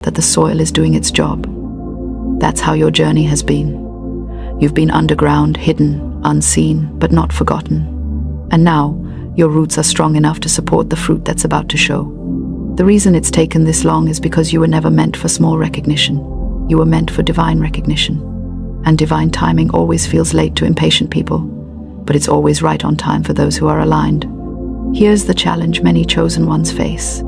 that the soil is doing its job. That's how your journey has been. You've been underground, hidden, unseen, but not forgotten. And now, your roots are strong enough to support the fruit that's about to show. The reason it's taken this long is because you were never meant for small recognition. You were meant for divine recognition. And divine timing always feels late to impatient people, but it's always right on time for those who are aligned. Here's the challenge many chosen ones face.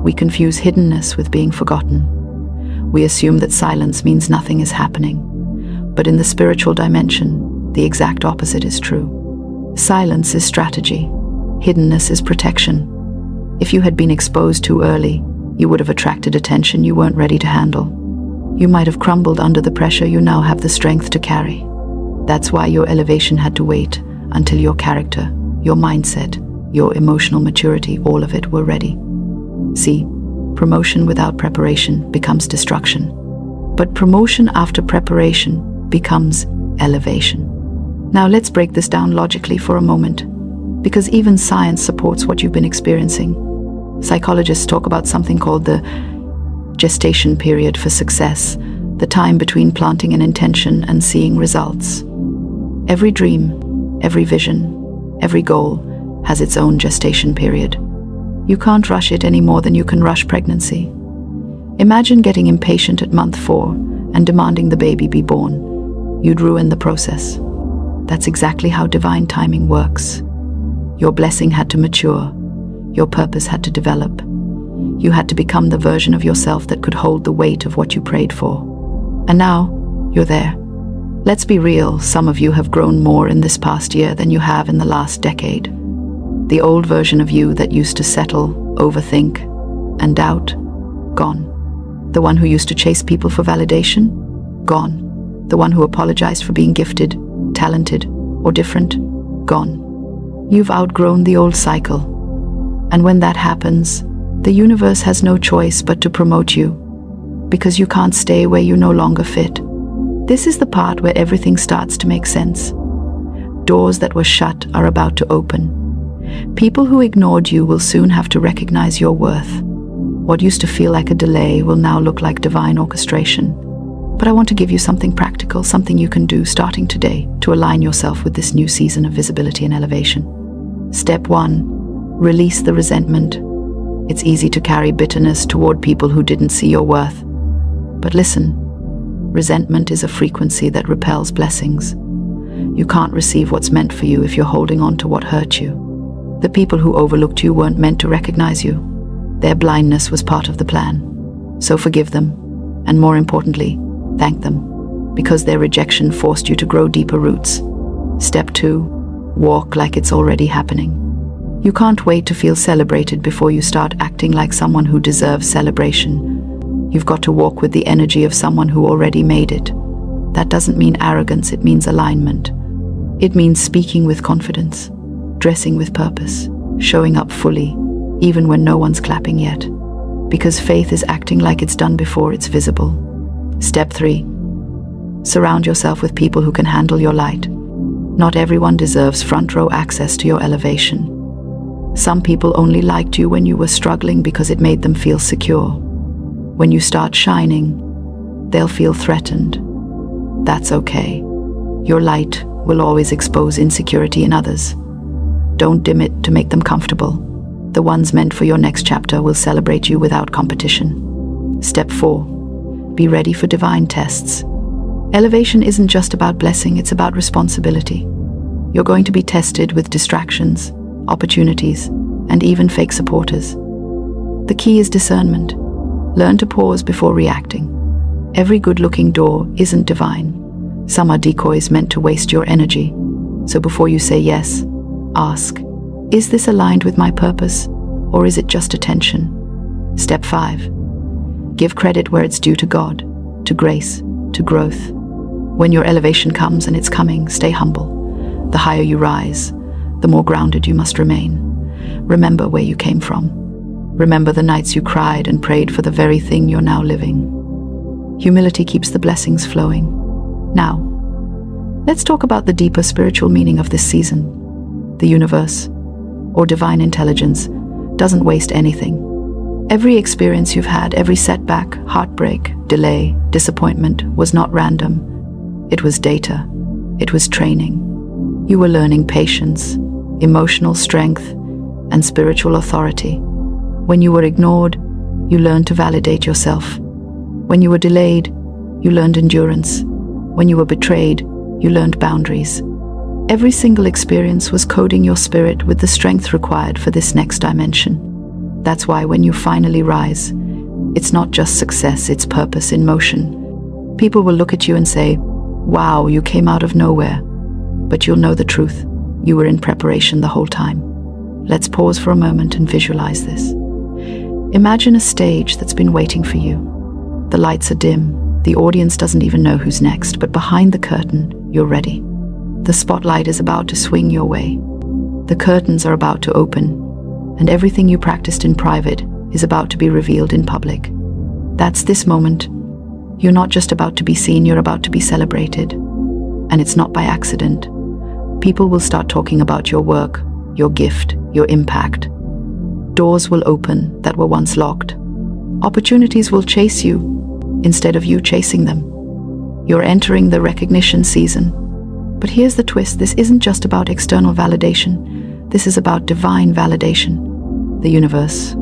We confuse hiddenness with being forgotten. We assume that silence means nothing is happening. But in the spiritual dimension, the exact opposite is true. Silence is strategy. Hiddenness is protection. If you had been exposed too early, you would have attracted attention you weren't ready to handle. You might have crumbled under the pressure you now have the strength to carry. That's why your elevation had to wait until your character, your mindset, your emotional maturity, all of it were ready. See, promotion without preparation becomes destruction. But promotion after preparation becomes elevation. Now let's break this down logically for a moment, because even science supports what you've been experiencing. Psychologists talk about something called the gestation period for success, the time between planting an intention and seeing results. Every dream, every vision, every goal has its own gestation period. You can't rush it any more than you can rush pregnancy. Imagine getting impatient at month 4 and demanding the baby be born. You'd ruin the process. That's exactly how divine timing works. Your blessing had to mature. Your purpose had to develop. You had to become the version of yourself that could hold the weight of what you prayed for. And now, you're there. Let's be real, some of you have grown more in this past year than you have in the last decade. The old version of you that used to settle, overthink, and doubt, gone. The one who used to chase people for validation, gone. The one who apologized for being gifted, talented, or different, gone. You've outgrown the old cycle. And when that happens, the universe has no choice but to promote you, because you can't stay where you no longer fit. This is the part where everything starts to make sense. Doors that were shut are about to open. People who ignored you will soon have to recognize your worth. What used to feel like a delay will now look like divine orchestration. But I want to give you something practical, something you can do starting today to align yourself with this new season of visibility and elevation. Step 1. Release the resentment. It's easy to carry bitterness toward people who didn't see your worth. But listen, resentment is a frequency that repels blessings. You can't receive what's meant for you if you're holding on to what hurt you. The people who overlooked you weren't meant to recognize you. Their blindness was part of the plan. So forgive them, and more importantly, thank them, because their rejection forced you to grow deeper roots. Step 2. Walk like it's already happening. You can't wait to feel celebrated before you start acting like someone who deserves celebration. You've got to walk with the energy of someone who already made it. That doesn't mean arrogance, it means alignment. It means speaking with confidence, dressing with purpose, showing up fully, even when no one's clapping yet. Because faith is acting like it's done before it's visible. Step 3. Surround yourself with people who can handle your light. Not everyone deserves front row access to your elevation. Some people only liked you when you were struggling because it made them feel secure. When you start shining, they'll feel threatened. That's okay. Your light will always expose insecurity in others. Don't dim it to make them comfortable. The ones meant for your next chapter will celebrate you without competition. Step 4. Be ready for divine tests. Elevation isn't just about blessing, it's about responsibility. You're going to be tested with distractions, opportunities, and even fake supporters. The key is discernment. Learn to pause before reacting. Every good-looking door isn't divine. Some are decoys meant to waste your energy. So before you say yes, ask, is this aligned with my purpose, or is it just attention? Step 5. Give credit where it's due to God, to grace, to growth. When your elevation comes, and it's coming, stay humble. The higher you rise, the more grounded you must remain. Remember where you came from. Remember the nights you cried and prayed for the very thing you're now living. Humility keeps the blessings flowing. Now, let's talk about the deeper spiritual meaning of this season. The universe, or divine intelligence, doesn't waste anything. Every experience you've had, every setback, heartbreak, delay, disappointment was not random. It was data. It was training. You were learning patience, emotional strength, and spiritual authority. When you were ignored, you learned to validate yourself. When you were delayed, you learned endurance. When you were betrayed, you learned boundaries. Every single experience was coding your spirit with the strength required for this next dimension. That's why when you finally rise, it's not just success, it's purpose in motion. People will look at you and say, "Wow, you came out of nowhere." But you'll know the truth. You were in preparation the whole time. Let's pause for a moment and visualize this. Imagine a stage that's been waiting for you. The lights are dim. The audience doesn't even know who's next, but behind the curtain, you're ready. The spotlight is about to swing your way. The curtains are about to open, and everything you practiced in private is about to be revealed in public. That's this moment. You're not just about to be seen, you're about to be celebrated. And it's not by accident. People will start talking about your work, your gift, your impact. Doors will open that were once locked. Opportunities will chase you instead of you chasing them. You're entering the recognition season. But here's the twist. This isn't just about external validation. This is about divine validation. The universe,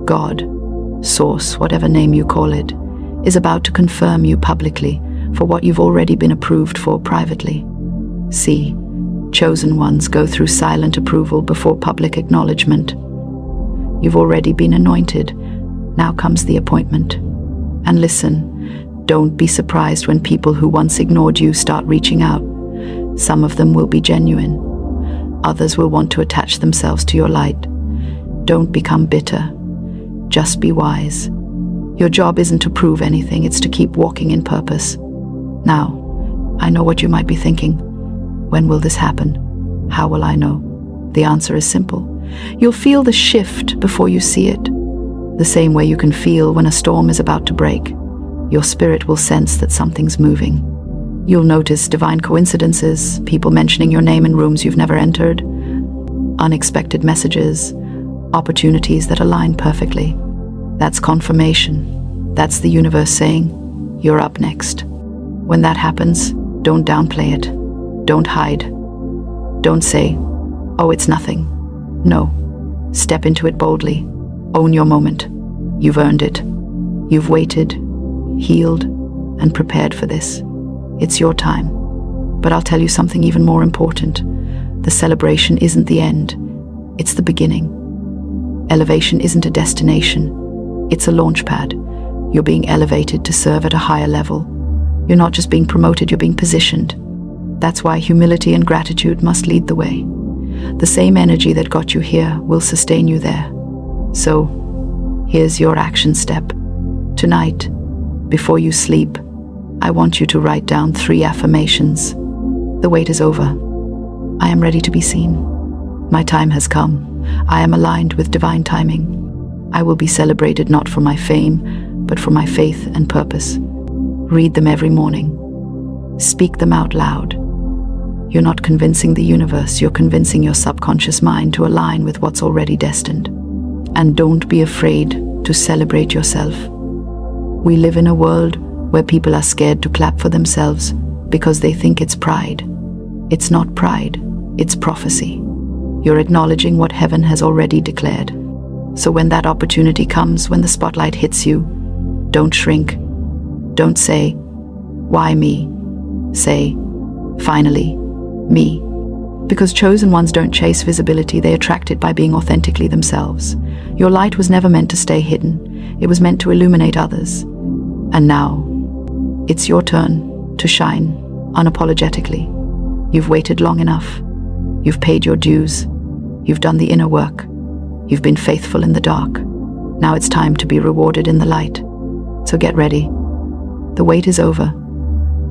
God, source, whatever name you call it, is about to confirm you publicly for what you've already been approved for privately. See, chosen ones go through silent approval before public acknowledgement. You've already been anointed. Now comes the appointment. And listen, don't be surprised when people who once ignored you start reaching out. Some of them will be genuine. Others will want to attach themselves to your light. Don't become bitter. Just be wise. Your job isn't to prove anything, it's to keep walking in purpose. Now, I know what you might be thinking. When will this happen? How will I know? The answer is simple. You'll feel the shift before you see it. The same way you can feel when a storm is about to break. Your spirit will sense that something's moving. You'll notice divine coincidences, people mentioning your name in rooms you've never entered, unexpected messages, opportunities that align perfectly. That's confirmation. That's the universe saying, you're up next. When that happens, don't downplay it. Don't hide. Don't say, oh, it's nothing. No. Step into it boldly. Own your moment. You've earned it. You've waited, healed, and prepared for this. It's your time. But I'll tell you something even more important. The celebration isn't the end. It's the beginning. Elevation isn't a destination. It's a launch pad. You're being elevated to serve at a higher level. You're not just being promoted, you're being positioned. That's why humility and gratitude must lead the way. The same energy that got you here will sustain you there. So, here's your action step. Tonight, before you sleep, I want you to write down 3 affirmations. The wait is over. I am ready to be seen. My time has come. I am aligned with divine timing. I will be celebrated not for my fame, but for my faith and purpose. Read them every morning. Speak them out loud. You're not convincing the universe, you're convincing your subconscious mind to align with what's already destined. And don't be afraid to celebrate yourself. We live in a world where people are scared to clap for themselves because they think it's pride. It's not pride, it's prophecy. You're acknowledging what heaven has already declared. So when that opportunity comes, when the spotlight hits you, don't shrink. Don't say, why me? Say, finally, me. Because chosen ones don't chase visibility, they attract it by being authentically themselves. Your light was never meant to stay hidden. It was meant to illuminate others. And now, it's your turn to shine unapologetically. You've waited long enough. You've paid your dues. You've done the inner work. You've been faithful in the dark. Now it's time to be rewarded in the light. So get ready. The wait is over.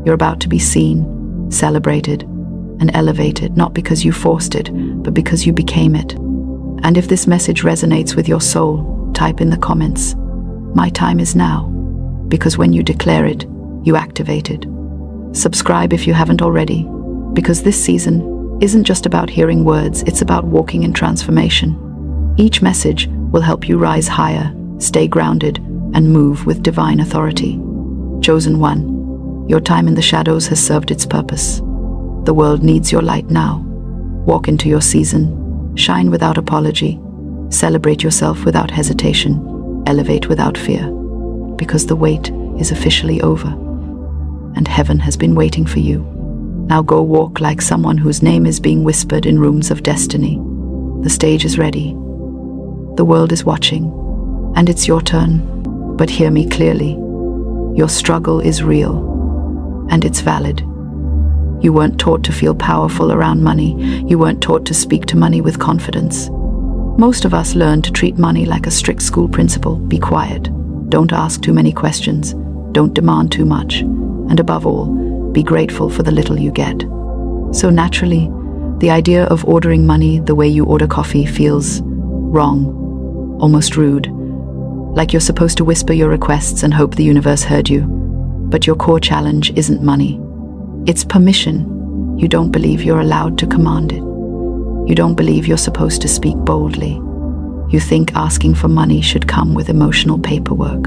You're about to be seen, celebrated, and elevated, not because you forced it, but because you became it. And if this message resonates with your soul, type in the comments, "My time is now," because when you declare it, you activate it. Subscribe if you haven't already, because this season isn't just about hearing words, it's about walking in transformation. Each message will help you rise higher, stay grounded, and move with divine authority. Chosen one, your time in the shadows has served its purpose. The world needs your light now. Walk into your season, shine without apology, celebrate yourself without hesitation, elevate without fear, because the wait is officially over, and heaven has been waiting for you. Now go walk like someone whose name is being whispered in rooms of destiny. The stage is ready. The world is watching, and it's your turn. But hear me clearly. Your struggle is real, and it's valid. You weren't taught to feel powerful around money. You weren't taught to speak to money with confidence. Most of us learn to treat money like a strict school principle. Be quiet. Don't ask too many questions. Don't demand too much. And above all, be grateful for the little you get. So naturally, the idea of ordering money the way you order coffee feels wrong, almost rude. Like you're supposed to whisper your requests and hope the universe heard you. But your core challenge isn't money. It's permission. You don't believe you're allowed to command it. You don't believe you're supposed to speak boldly. You think asking for money should come with emotional paperwork.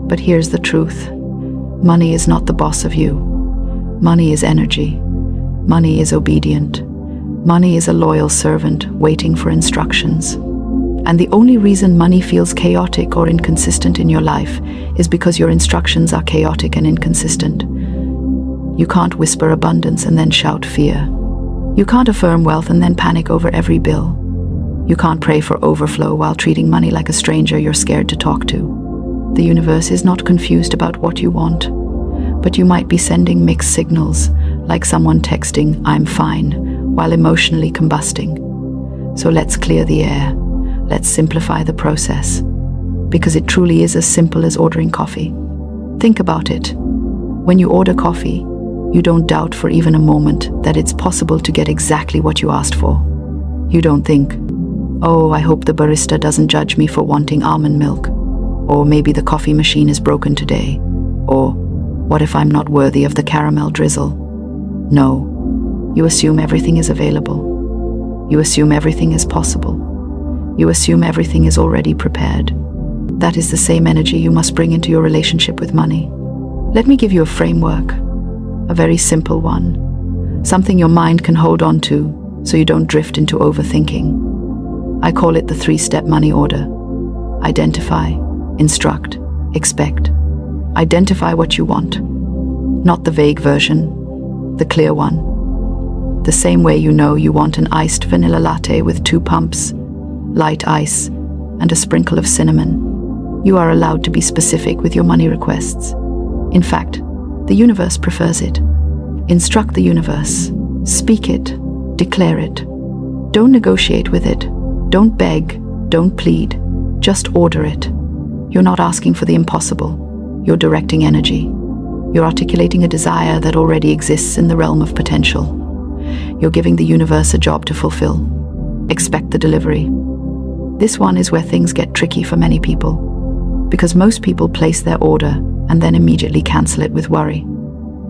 But here's the truth. Money is not the boss of you. Money is energy. Money is obedient. Money is a loyal servant waiting for instructions. And the only reason money feels chaotic or inconsistent in your life is because your instructions are chaotic and inconsistent. You can't whisper abundance and then shout fear. You can't affirm wealth and then panic over every bill. You can't pray for overflow while treating money like a stranger you're scared to talk to. The universe is not confused about what you want, but you might be sending mixed signals, like someone texting, "I'm fine," while emotionally combusting. So let's clear the air. Let's simplify the process, because it truly is as simple as ordering coffee. Think about it. When you order coffee, you don't doubt for even a moment that it's possible to get exactly what you asked for. You don't think, "Oh, I hope the barista doesn't judge me for wanting almond milk," or "Maybe the coffee machine is broken today," or "What if I'm not worthy of the caramel drizzle?" No, you assume everything is available. You assume everything is possible. You assume everything is already prepared. That is the same energy you must bring into your relationship with money. Let me give you a framework, a very simple one, something your mind can hold on to so you don't drift into overthinking. I call it the 3-step money order. Identify, instruct, expect. Identify what you want, not the vague version, the clear one. The same way you know you want an iced vanilla latte with 2 pumps, light ice, and a sprinkle of cinnamon. You are allowed to be specific with your money requests. In fact, the universe prefers it. Instruct the universe. Speak it. Declare it. Don't negotiate with it. Don't beg. Don't plead. Just order it. You're not asking for the impossible. You're directing energy. You're articulating a desire that already exists in the realm of potential. You're giving the universe a job to fulfill. Expect the delivery. This one is where things get tricky for many people, because most people place their order and then immediately cancel it with worry.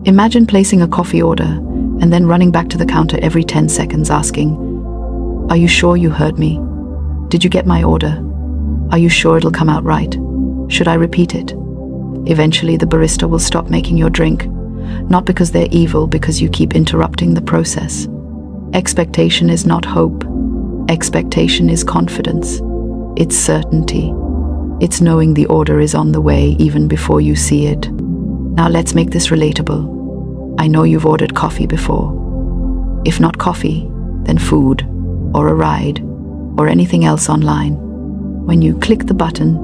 Imagine placing a coffee order and then running back to the counter every 10 seconds asking, "Are you sure you heard me? Did you get my order? Are you sure it'll come out right? Should I repeat it?" Eventually, the barista will stop making your drink, not because they're evil, because you keep interrupting the process. Expectation is not hope. Expectation is confidence. It's certainty. It's knowing the order is on the way even before you see it. Now let's make this relatable. I know you've ordered coffee before. If not coffee, then food, or a ride, or anything else online. When you click the button,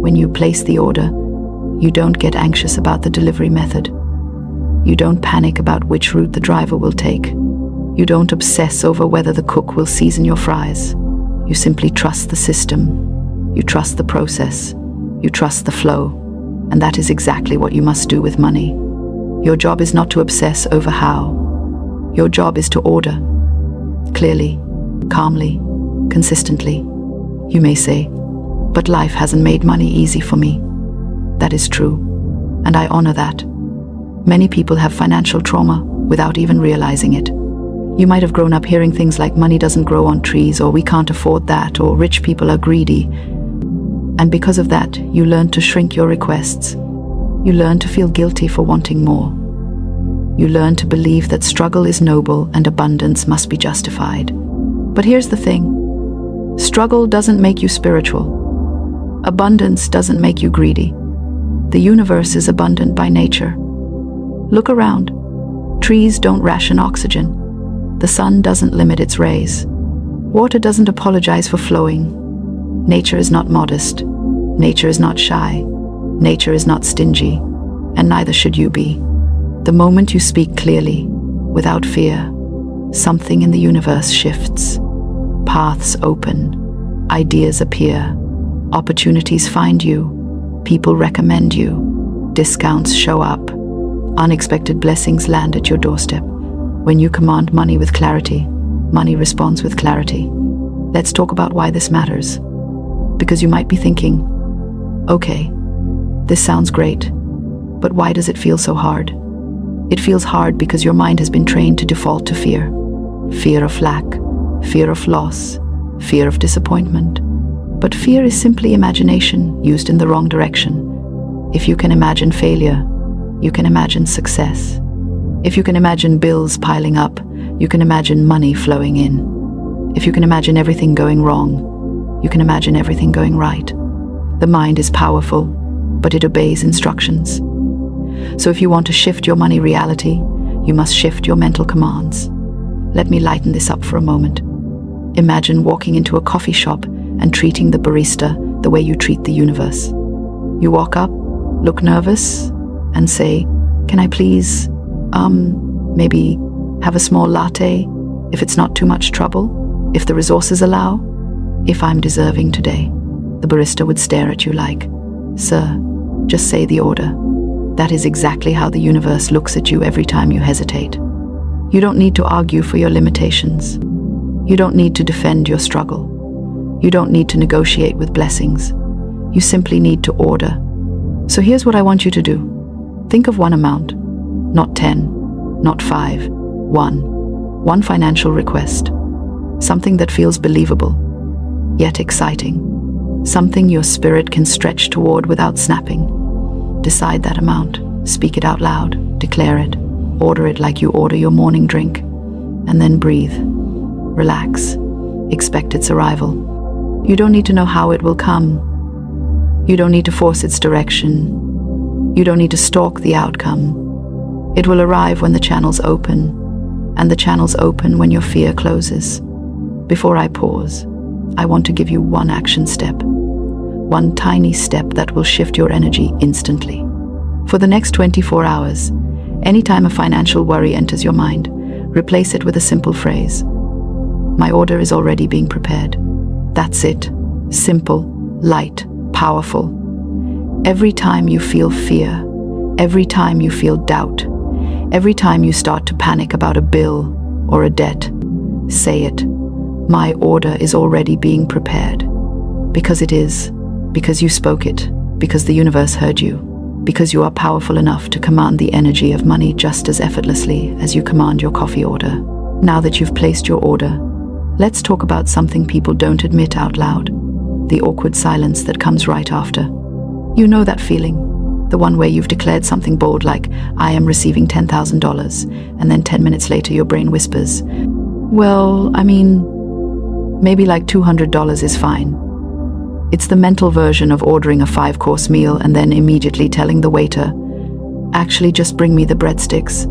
when you place the order, you don't get anxious about the delivery method. You don't panic about which route the driver will take. You don't obsess over whether the cook will season your fries. You simply trust the system. You trust the process. You trust the flow. And that is exactly what you must do with money. Your job is not to obsess over how. Your job is to order. Clearly, calmly, consistently. You may say, "But life hasn't made money easy for me." That is true, and I honor that. Many people have financial trauma without even realizing it. You might have grown up hearing things like money doesn't grow on trees, or we can't afford that, or rich people are greedy. And because of that, you learn to shrink your requests. You learn to feel guilty for wanting more. You learn to believe that struggle is noble and abundance must be justified. But here's the thing. Struggle doesn't make you spiritual. Abundance doesn't make you greedy. The universe is abundant by nature. Look around. Trees don't ration oxygen. The sun doesn't limit its rays. Water doesn't apologize for flowing. Nature is not modest. Nature is not shy. Nature is not stingy. And neither should you be. The moment you speak clearly, without fear, something in the universe shifts. Paths open. Ideas appear. Opportunities find you. People recommend you. Discounts show up. Unexpected blessings land at your doorstep. When you command money with clarity, money responds with clarity. Let's talk about why this matters. Because you might be thinking, okay, this sounds great, but why does it feel so hard? It feels hard because your mind has been trained to default to fear. Fear of lack, fear of loss, fear of disappointment. But fear is simply imagination used in the wrong direction. If you can imagine failure, you can imagine success. If you can imagine bills piling up, you can imagine money flowing in. If you can imagine everything going wrong, you can imagine everything going right. The mind is powerful, but it obeys instructions. So if you want to shift your money reality, you must shift your mental commands. Let me lighten this up for a moment. Imagine walking into a coffee shop and treating the barista the way you treat the universe. You walk up, look nervous, and say, "Can I please, maybe have a small latte, if it's not too much trouble, if the resources allow? If I'm deserving today." The barista would stare at you like, "Sir, just say the order." That is exactly how the universe looks at you every time you hesitate. You don't need to argue for your limitations. You don't need to defend your struggle. You don't need to negotiate with blessings. You simply need to order. So here's what I want you to do. Think of one amount, not 10, not 5, one. One financial request. Something that feels believable, yet exciting. Something your spirit can stretch toward without snapping. Decide that amount. Speak it out loud. Declare it. Order it like you order your morning drink. And then breathe. Relax. Expect its arrival. You don't need to know how it will come. You don't need to force its direction. You don't need to stalk the outcome. It will arrive when the channels open, and the channels open when your fear closes. Before I pause, I want to give you one action step. One tiny step that will shift your energy instantly. For the next 24 hours, anytime a financial worry enters your mind, replace it with a simple phrase. My order is already being prepared. That's it. Simple, light, powerful. Every time you feel fear, every time you feel doubt, every time you start to panic about a bill or a debt, say it. My order is already being prepared. Because it is. Because you spoke it. Because the universe heard you. Because you are powerful enough to command the energy of money just as effortlessly as you command your coffee order. Now that you've placed your order, let's talk about something people don't admit out loud. The awkward silence that comes right after. You know that feeling. The one where you've declared something bold like, "I am receiving $10,000, and then 10 minutes later your brain whispers, "Well, maybe like $200 is fine." It's the mental version of ordering a 5-course meal and then immediately telling the waiter, "Actually, just bring me the breadsticks."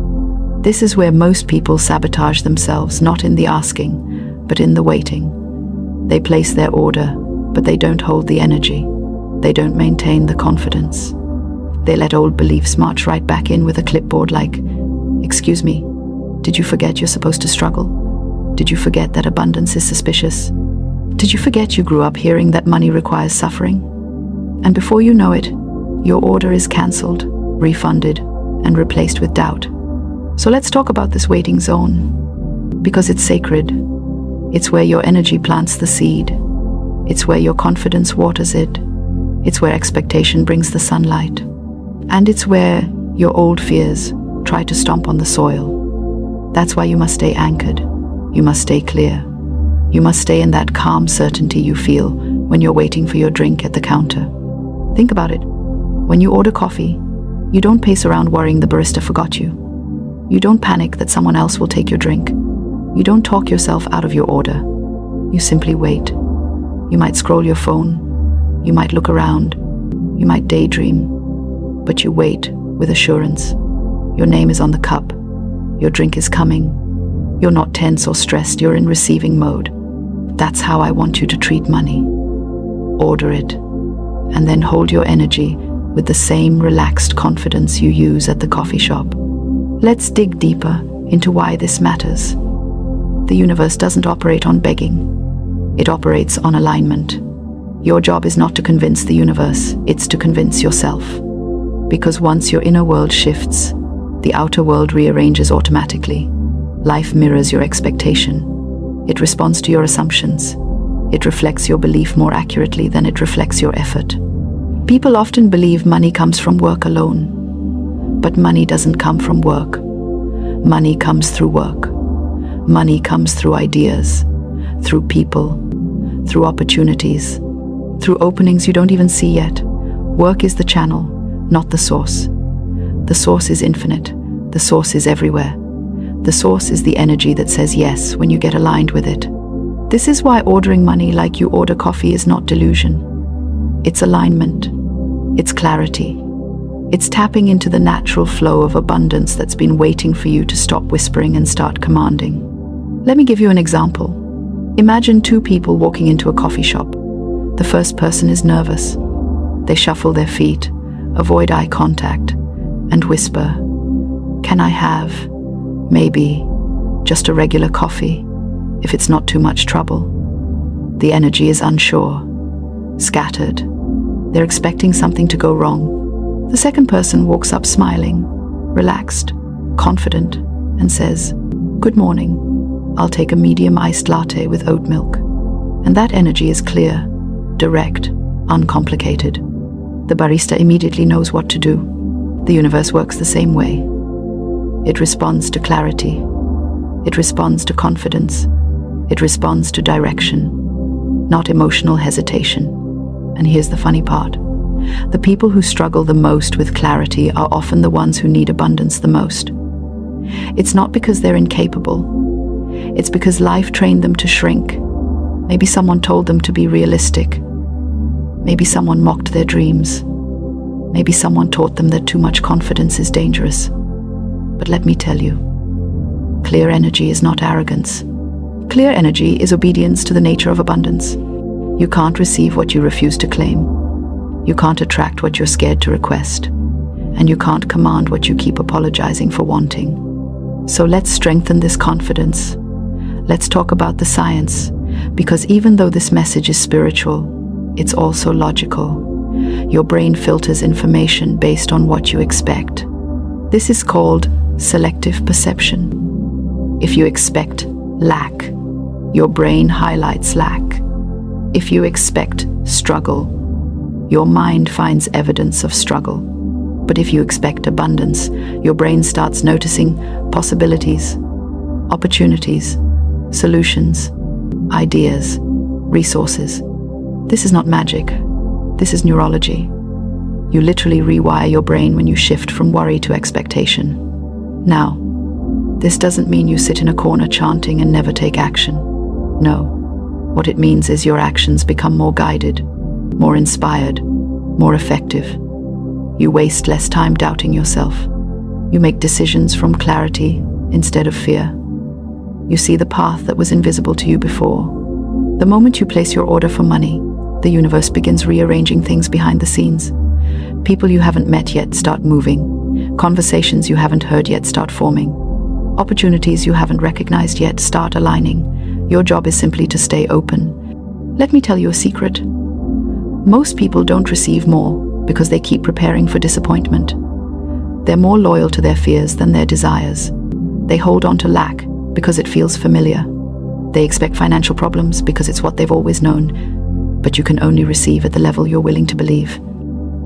This is where most people sabotage themselves, not in the asking, but in the waiting. They place their order, but they don't hold the energy. They don't maintain the confidence. They let old beliefs march right back in with a clipboard like, "Excuse me, did you forget you're supposed to struggle? Did you forget that abundance is suspicious? Did you forget you grew up hearing that money requires suffering?" And before you know it, your order is cancelled, refunded, and replaced with doubt. So let's talk about this waiting zone. Because it's sacred. It's where your energy plants the seed. It's where your confidence waters it. It's where expectation brings the sunlight. And it's where your old fears try to stomp on the soil. That's why you must stay anchored. You must stay clear. You must stay in that calm certainty you feel when you're waiting for your drink at the counter. Think about it. When you order coffee, you don't pace around worrying the barista forgot you. You don't panic that someone else will take your drink. You don't talk yourself out of your order. You simply wait. You might scroll your phone. You might look around. You might daydream. But you wait with assurance. Your name is on the cup. Your drink is coming. You're not tense or stressed. You're in receiving mode. That's how I want you to treat money. Order it, and then hold your energy with the same relaxed confidence you use at the coffee shop. Let's dig deeper into why this matters. The universe doesn't operate on begging. It operates on alignment. Your job is not to convince the universe, it's to convince yourself. Because once your inner world shifts, the outer world rearranges automatically. Life mirrors your expectation. It responds to your assumptions. It reflects your belief more accurately than it reflects your effort. People often believe money comes from work alone. But money doesn't come from work. Money comes through work. Money comes through ideas, through people, through opportunities, through openings you don't even see yet. Work is the channel, not the source. The source is infinite. The source is everywhere. The source is the energy that says yes when you get aligned with it. This is why ordering money like you order coffee is not delusion. It's alignment. It's clarity. It's tapping into the natural flow of abundance that's been waiting for you to stop whispering and start commanding. Let me give you an example. Imagine two people walking into a coffee shop. The first person is nervous. They shuffle their feet, avoid eye contact, and whisper, "Can I have, maybe, just a regular coffee, if it's not too much trouble?" The energy is unsure, scattered. They're expecting something to go wrong. The second person walks up smiling, relaxed, confident, and says, "Good morning. I'll take a medium iced latte with oat milk." And that energy is clear, direct, uncomplicated. The barista immediately knows what to do. The universe works the same way. It responds to clarity. It responds to confidence. It responds to direction, not emotional hesitation. And here's the funny part. The people who struggle the most with clarity are often the ones who need abundance the most. It's not because they're incapable. It's because life trained them to shrink. Maybe someone told them to be realistic. Maybe someone mocked their dreams. Maybe someone taught them that too much confidence is dangerous. But let me tell you, clear energy is not arrogance. Clear energy is obedience to the nature of abundance. You can't receive what you refuse to claim. You can't attract what you're scared to request. And you can't command what you keep apologizing for wanting. So let's strengthen this confidence. Let's talk about the science, because even though this message is spiritual, it's also logical. Your brain filters information based on what you expect. This is called selective perception. If you expect lack, your brain highlights lack. If you expect struggle, your mind finds evidence of struggle. But if you expect abundance, your brain starts noticing possibilities, opportunities, solutions, ideas, resources. This is not magic. This is neurology. You literally rewire your brain when you shift from worry to expectation. Now, this doesn't mean you sit in a corner chanting and never take action. No. What it means is your actions become more guided, more inspired, more effective. You waste less time doubting yourself. You make decisions from clarity instead of fear. You see the path that was invisible to you before. The moment you place your order for money, the universe begins rearranging things behind the scenes. People you haven't met yet start moving. Conversations you haven't heard yet start forming. Opportunities you haven't recognized yet start aligning. Your job is simply to stay open. Let me tell you a secret. Most people don't receive more because they keep preparing for disappointment. They're more loyal to their fears than their desires. They hold on to lack because it feels familiar. They expect financial problems because it's what they've always known. But you can only receive at the level you're willing to believe.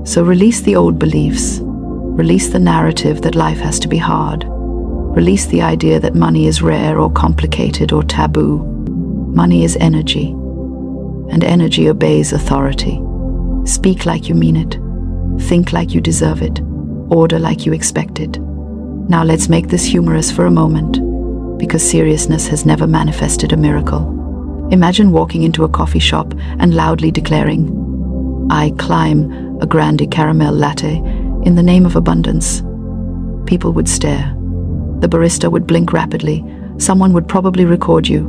So release the old beliefs. Release the narrative that life has to be hard. Release the idea that money is rare or complicated or taboo. Money is energy. and energy obeys authority. Speak like you mean it. Think like you deserve it. Order like you expect it. Now let's make this humorous for a moment, because seriousness has never manifested a miracle. Imagine walking into a coffee shop and loudly declaring, "I climb a grande caramel latte in the name of abundance." People would stare. The barista would blink rapidly. Someone would probably record you.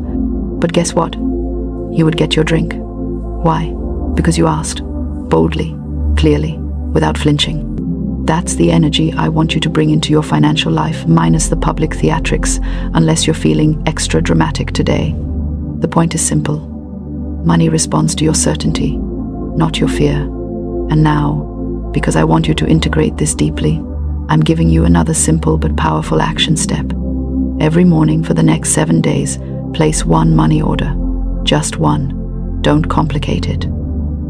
But guess what? You would get your drink. Why? Because you asked. Boldly, clearly, without flinching. That's the energy I want you to bring into your financial life, minus the public theatrics, unless you're feeling extra dramatic today. The point is simple. Money responds to your certainty, not your fear. And now, because I want you to integrate this deeply, I'm giving you another simple but powerful action step. Every morning for the next 7 days, place one money order. Just one. Don't complicate it.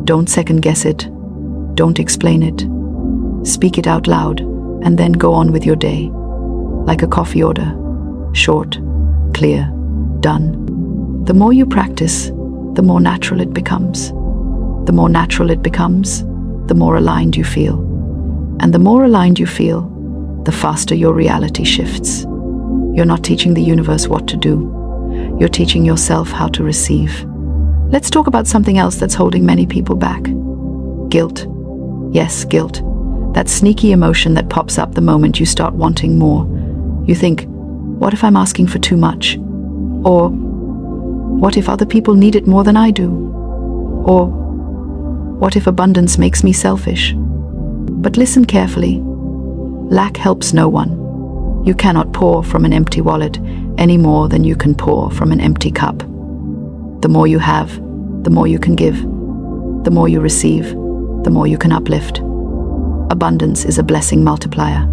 Don't second guess it. Don't explain it. Speak it out loud, and then go on with your day. Like a coffee order. Short, clear, done. The more you practice, the more natural it becomes. The more natural it becomes, the more aligned you feel. And the more aligned you feel, the faster your reality shifts. You're not teaching the universe what to do. You're teaching yourself how to receive. Let's talk about something else that's holding many people back. Guilt. Yes, guilt. That sneaky emotion that pops up the moment you start wanting more. You think, what if I'm asking for too much? Or, what if other people need it more than I do? Or, what if abundance makes me selfish? But listen carefully. Lack helps no one. You cannot pour from an empty wallet any more than you can pour from an empty cup. The more you have, the more you can give. The more you receive, the more you can uplift. Abundance is a blessing multiplier,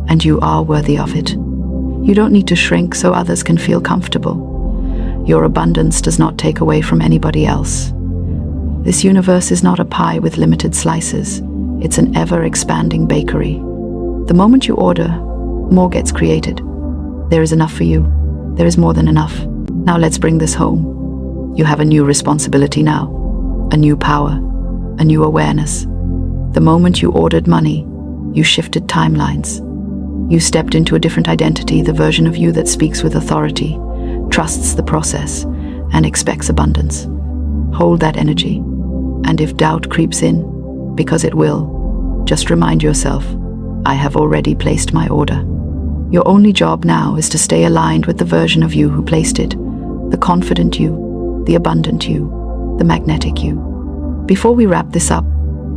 and you are worthy of it. You don't need to shrink so others can feel comfortable. Your abundance does not take away from anybody else. This universe is not a pie with limited slices. It's an ever-expanding bakery. The moment you order, more gets created. There is enough for you. There is more than enough. Now let's bring this home. You have a new responsibility now, a new power, a new awareness. The moment you ordered money, you shifted timelines. You stepped into a different identity, the version of you that speaks with authority, trusts the process, and expects abundance. Hold that energy. And if doubt creeps in, because it will, just remind yourself, I have already placed my order. Your only job now is to stay aligned with the version of you who placed it, the confident you, the abundant you, the magnetic you. Before we wrap this up,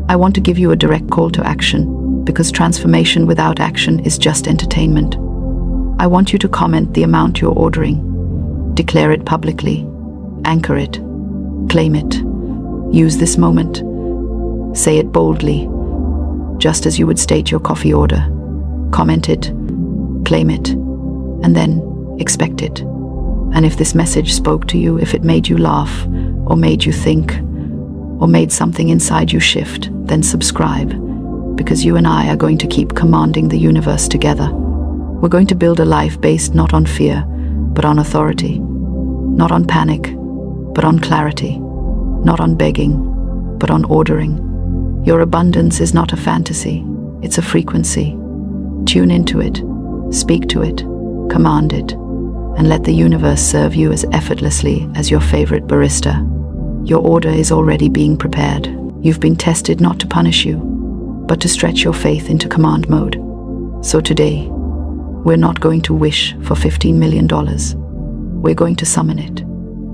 I want to give you a direct call to action, because transformation without action is just entertainment. I want you to comment the amount you're ordering. Declare it publicly. Anchor it. Claim it. Use this moment. Say it boldly, just as you would state your coffee order. Comment it. Claim it. And then expect it. And if this message spoke to you, if it made you laugh, or made you think, or made something inside you shift, then subscribe, because you and I are going to keep commanding the universe together. We're going to build a life based not on fear, but on authority, not on panic, but on clarity, not on begging, but on ordering. Your abundance is not a fantasy, it's a frequency. Tune into it, speak to it, command it, and let the universe serve you as effortlessly as your favorite barista. Your order is already being prepared. You've been tested not to punish you, but to stretch your faith into command mode. So today, we're not going to wish for $15 million. We're going to summon it,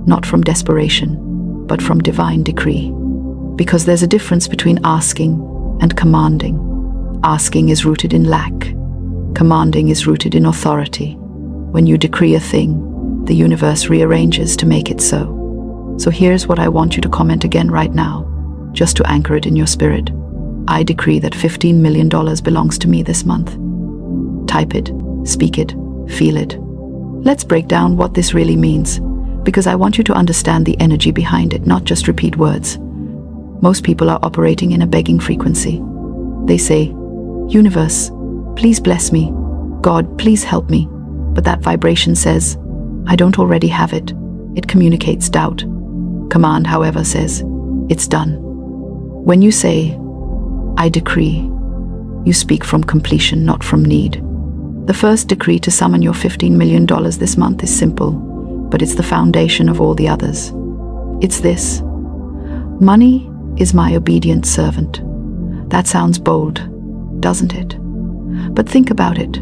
not from desperation, but from divine decree. Because there's a difference between asking and commanding. Asking is rooted in lack. Commanding is rooted in authority. When you decree a thing, the universe rearranges to make it so. So here's what I want you to comment again right now, just to anchor it in your spirit. I decree that $15 million belongs to me this month. Type it, speak it, feel it. Let's break down what this really means, because I want you to understand the energy behind it, not just repeat words. Most people are operating in a begging frequency. They say, "Universe, please bless me. God, please help me." But that vibration says, "I don't already have it." It communicates doubt. Command, however, says, it's done. When you say, I decree, you speak from completion, not from need. The first decree to summon your $15 million this month is simple, but it's the foundation of all the others. It's this: money is my obedient servant. That sounds bold, doesn't it? But think about it.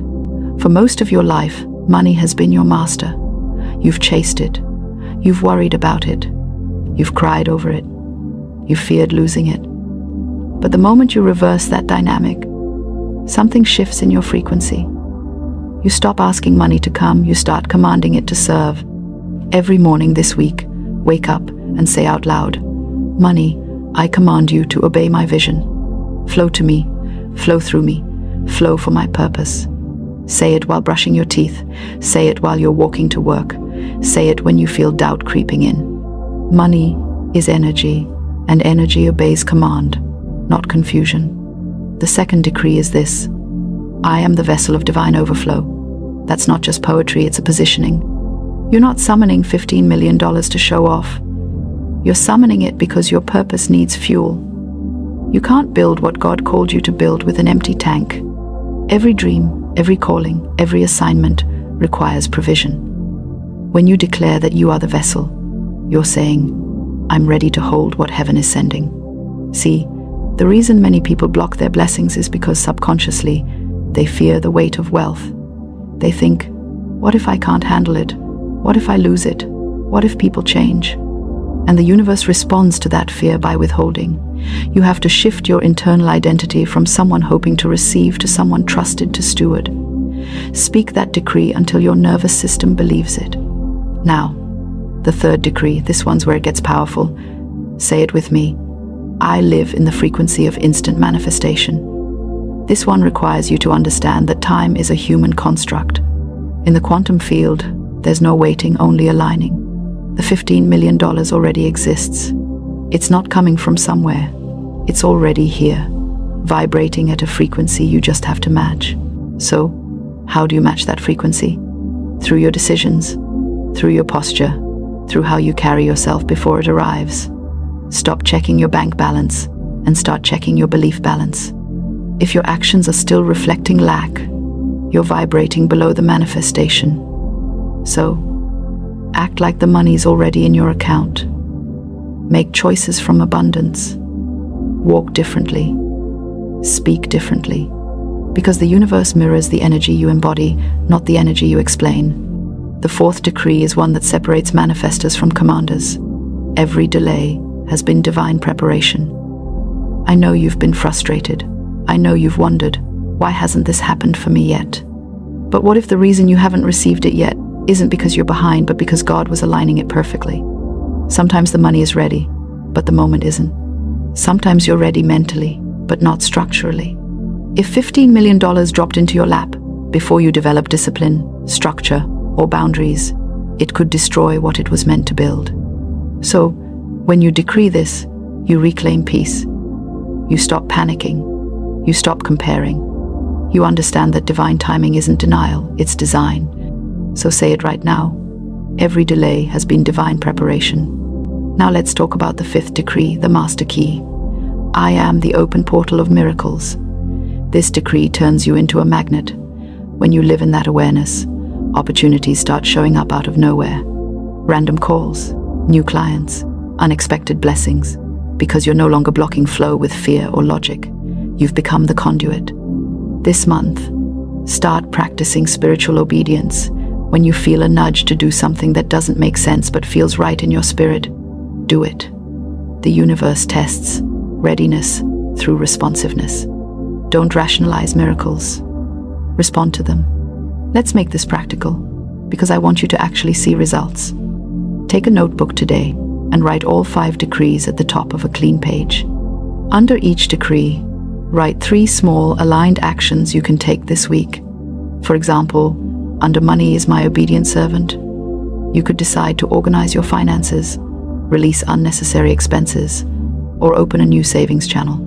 For most of your life, money has been your master. You've chased it. You've worried about it. You've cried over it. You've feared losing it. But the moment you reverse that dynamic, something shifts in your frequency. You stop asking money to come, you start commanding it to serve. Every morning this week, wake up and say out loud, money, I command you to obey my vision. Flow to me, flow through me, flow for my purpose. Say it while brushing your teeth. Say it while you're walking to work. Say it when you feel doubt creeping in. Money is energy, and energy obeys command, not confusion. The second decree is this: I am the vessel of divine overflow. That's not just poetry, it's a positioning. You're not summoning $15 million to show off. You're summoning it because your purpose needs fuel. You can't build what God called you to build with an empty tank. Every dream, every calling, every assignment requires provision. When you declare that you are the vessel, you're saying, I'm ready to hold what heaven is sending. See, the reason many people block their blessings is because subconsciously they fear the weight of wealth. They think, what if I can't handle it? What if I lose it? What if people change? And the universe responds to that fear by withholding. You have to shift your internal identity from someone hoping to receive to someone trusted to steward. Speak that decree until your nervous system believes it. Now, the third decree, this one's where it gets powerful. Say it with me. I live in the frequency of instant manifestation. This one requires you to understand that time is a human construct. In the quantum field, there's no waiting, only aligning. The $15 million already exists. It's not coming from somewhere. It's already here, vibrating at a frequency you just have to match. So, how do you match that frequency? Through your decisions, through your posture, through how you carry yourself before it arrives. Stop checking your bank balance and start checking your belief balance. If your actions are still reflecting lack, you're vibrating below the manifestation. So, act like the money's already in your account. Make choices from abundance. Walk differently. Speak differently. Because the universe mirrors the energy you embody, not the energy you explain. The fourth decree is one that separates manifestors from commanders. Every delay has been divine preparation. I know you've been frustrated. I know you've wondered, why hasn't this happened for me yet? But what if the reason you haven't received it yet isn't because you're behind, but because God was aligning it perfectly? Sometimes the money is ready, but the moment isn't. Sometimes you're ready mentally, but not structurally. If $15 million dropped into your lap before you develop discipline, structure, or boundaries, it could destroy what it was meant to build. So, when you decree this, you reclaim peace. You stop panicking. You stop comparing. You understand that divine timing isn't denial, it's design. So say it right now. Every delay has been divine preparation. Now let's talk about the fifth decree, the master key. I am the open portal of miracles. This decree turns you into a magnet. When you live in that awareness, opportunities start showing up out of nowhere. Random calls, new clients, unexpected blessings. Because you're no longer blocking flow with fear or logic. You've become the conduit. This month, start practicing spiritual obedience. When you feel a nudge to do something that doesn't make sense but feels right in your spirit, do it. The universe tests readiness through responsiveness. Don't rationalize miracles. Respond to them. Let's make this practical, because I want you to actually see results. Take a notebook today and write all 5 decrees at the top of a clean page. Under each decree, write 3 small, aligned actions you can take this week. For example, under money is my obedient servant, you could decide to organize your finances, release unnecessary expenses, or open a new savings channel.